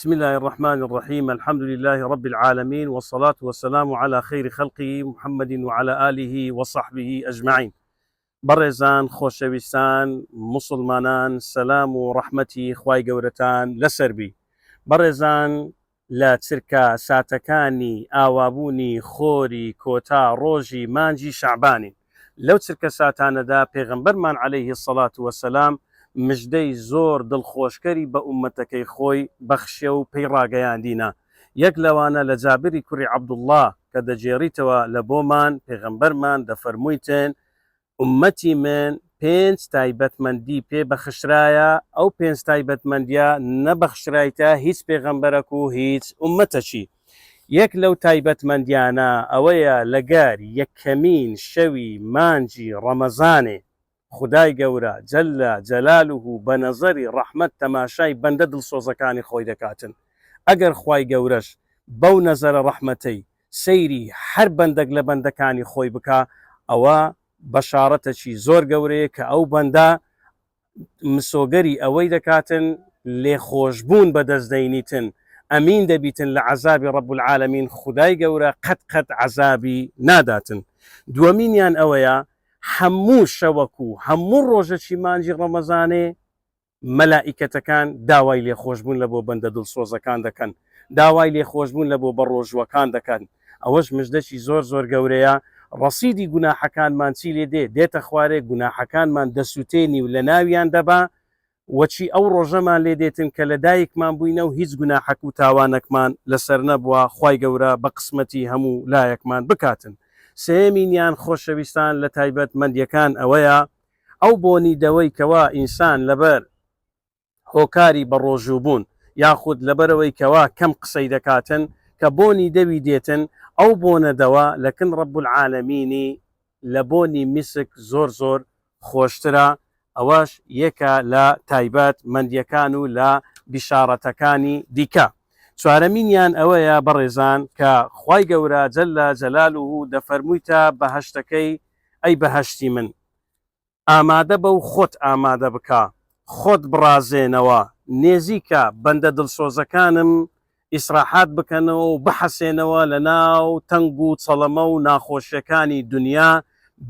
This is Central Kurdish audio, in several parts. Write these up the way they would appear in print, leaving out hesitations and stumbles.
بسم الله الرحمن الرحيم الحمد لله رب العالمين والصلاة والسلام على خير خلقه محمد وعلى آله وصحبه أجمعين. بەڕێزان خۆشەویستان مسلمانان سەلام و ڕەحمەتی خوای گەورەتان لەسەربی. بەڕێزان لە چرکە ساتەکانی ئاوابوونی خۆری کۆتا ڕۆژی مانجی شەعبانین. لەو چرکە ساتانەدا پێغەمبەرمان عەلەیهی السەڵات وەسەلام مژدەی زۆر دڵخۆشکەری بە ئومەتەکەی خۆی بەخشێ و پێی ڕاگەیاندینە. یەک لەوانە لە جابری کوڕی عەبدوڵڵاه کە دەجێڕیتەوە لە بۆمان پێغەمبەرمان دەفەرموویتن ئومەتی من 5 تایبەتمەندی پێ بەخشرایە، ئەو 5 تایبەتمەندیە نەبەخشرایتە هیچ پێغەمبەرەک و هیچ ئومەتەکی. یەک لەو تایبەتمەندیانە ئەوەیە لەگەر یەکەمین شەوی مانجی ڕەمەزانێ خدای گەورە جەلە جەلالوه بە نەزەری ڕەحمەت تەماشای بەندە دڵسۆزەکانی خۆی دەکاتن. ئەگەر خوای گەورەش بەو نەزەرە ڕەحمەتەی سەیری هەر بەندەک لە بەندەکانی خۆی بکە، ئەوە بەشارەتەکی زۆر گەورەیە کە ئەو بەندە مسۆگەری ئەوەی دەکاتن لێخۆشبوون بەدەستدەینیتن، ئەمین دەبیتن لە عەزابی ڕەب العالەمین، خدای گەورە قەت عەزابی ناداتن. دووەمینیان ئەوەیە هەموو شەوەک و هەموو ڕۆژەکی مانجی ڕەمەزانێ مەلائیکەتەکان داوای لێخۆشبوون لە بۆ بەندە دڵسۆزەکان دەکەن، داوای لێخۆشبوون لە بۆ بەڕۆژوەکان دەکەن. ئەوەش مژدەکی زۆر زۆر گەورەیە. ڕەسیدی گوناحەکانمان چی لێ دێ دێتە خوارێ، گوناحەکانمان دەسووتێنی و لە ناویان دەبا، وەچی ئەو ڕۆژەمان لێ دێتن کە لە دایکمان بووینە و هیچ گوناحەک و تاوانەکمان لەسەر نەبووە، خوای گەورە بە قسمەتی هەموو لایەکمان بکاتن. سێمینیان خۆشەویستان لە تایبەتمەندیەکان ئەوەیە ئەو بۆنیدەوەی کەوا ئینسان لەبەر هۆکاری بە ڕۆژوو یاخود لەبەرەوەی کەوا کەم قسەی دەکاتن کە بۆنی دەوی دێتن، ئەو بۆنەدەوە لەکن ڕەب العالەمینی لە بۆنی میسک زۆر زۆر خۆشترە. ئەوەش یەکە لە تایبەتمەندیەکان و لە بیشارەتەکانی دیکە. چوارەمینیان ئەوەیە بەڕێزان کە خوای گەورە جەلە جەلالوه دەفەرموویتە بەهەشتەکەی ئەی بەهەشتی من ئامادە بە و خۆت ئامادە بکە، خۆت بڕازێنەوە، نێزیکە بەندە دڵسۆزەکانم ئیسراحات بکەنەوە و بحەسێنەوە لە ناو تەنگ و چەڵەمە و ناخۆشیەکانی دنیا،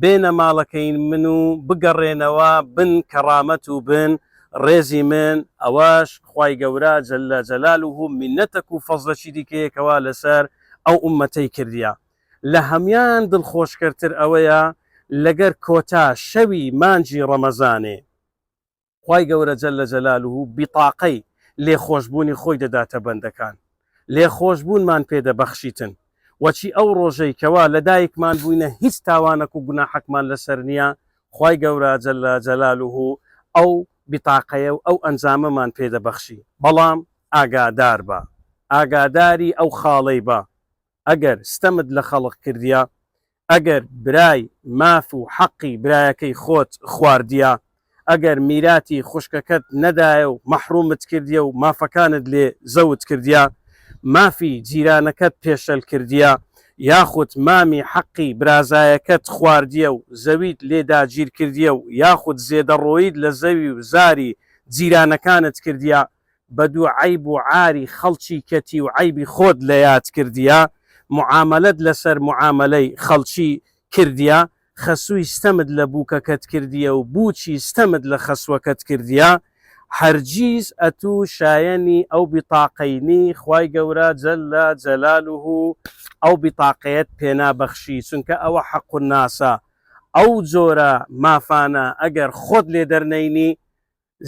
بێنە ماڵەکەین من و بگەڕێنەوە بن کەرامەت و بن ڕێزی من. ئەوەش خوای گەورە جەلە جەلالوه منەتەک و فەزلەکی دیکەیەکەوە لەسەر ئەو ئومەتەی کردیە. لە هەمان دڵخۆشکەرتر ئەوەیە لەگەر کۆتا شەوی مانجی ڕەمەزانێ خوای گەورە جەلە جەلالوه بیتاقەی لێخۆشبوونی خۆی دەداتە بەندەکان، لێخۆشبوونمان پێدەبەخشیتن، وەچی ئەو ڕۆژەی کەوا لە دایکمان بووینە هیچ تاوانەک و گوناحەکمان لەسەر نییە، خوای گەورە جەلە جەلالوه ئەو بیتاقەیە و ئەو ئەنجامەمان پێدەبەخشی. بەڵام ئاگادار بە، ئاگاداری ئەو خاڵەی بە، ئەگەر ستەمت لە خەڵق کردیە، ئەگەر برای ماف و حەقی برایەکەی خۆت خواردیە، ئەگەر میراتی خوشکەکەت نەدایە و مەحرومت کردیە و مافەکانت لێ زەوت کردیە، مافی جیرانەکەت پێشەل کردیە، یاخود مامی حەقی برازایەکەت خواردیە و زەویت لێداگیر کردیە و یاخود زێدەڕۆیت لە زەوی و زاری جیرانەکانت کردیە، بە دوو عیب و عاری خەڵکی کەتی و عیبی خۆت لە یاد کردیە، معاملەت لەسەر معاملەی خەڵکی کردیە، خەسووی ستەمت لە بووکەکەت کردیە و بوچی ستەمت لە خەسوەکەت کردیە، هەرگیز ئەتوو شایەنی ئەو بیتاقەینی خوای گەورە جەلە جەلالوه ئەو بیتاقەیەت پێنابەخشی، چونکە ئەوە حەق الناسە. ئەو جۆرە مافانە ئەگەر خۆت لێ دەرنەینی،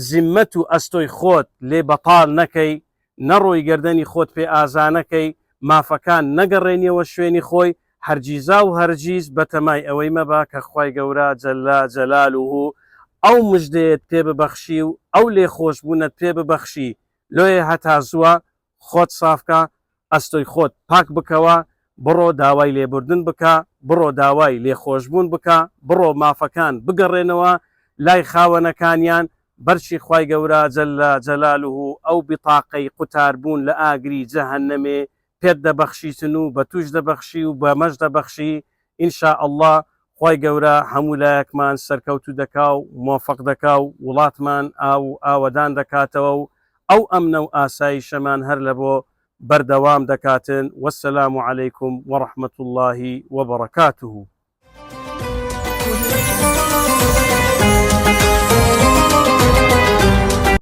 زیممەت و ئەستۆی خۆت لێ بەتاڵ نەکەی، نەڕۆی گەردەنی خۆت پێ ئازانەکەی، مافەکان نەگەڕێنیەوە شوێنی خۆی، هەرگیزا و هەرگیز بەتەمای ئەوەی مەبا کە خوای گەورە جەلە جەلالوه ئەو مژدەیەت پێ ببەخشی و ئەو لێخۆشبوونت پێ ببەخشی. لۆیە هەتا زووە خۆت سافکە، ئەستۆی خۆت پاک بکەوە، بڕۆ داوای لێبوردن بکە، بڕۆ داوای لێخۆشبوون بکە، بڕۆ مافەکان بگەڕێنەوە لای خاوەنەکانیان، بەرچی خوای گەورە جەلە جەلالوه ئەو بیتاقەی قوتاربوون لە ئاگری جەهەنەمێ پێت دەبەخشیتن و بە توش دەبەخشی و بەمەش دەبەخشی. ئینشاء الله خوای گەورە هەموو لایەکمان سەرکەوتو دەکا و موفق دەکا و وڵاتمان ئاو ئاوەدان دەکاتەوە و ئەو ئەمنە و ئاسایشەمان هەر لە بۆ بەردەوام دەکاتن. وەسەلام عەلەیکم وەڕەحمەتوڵڵاهی وەبەڕەکاتوه.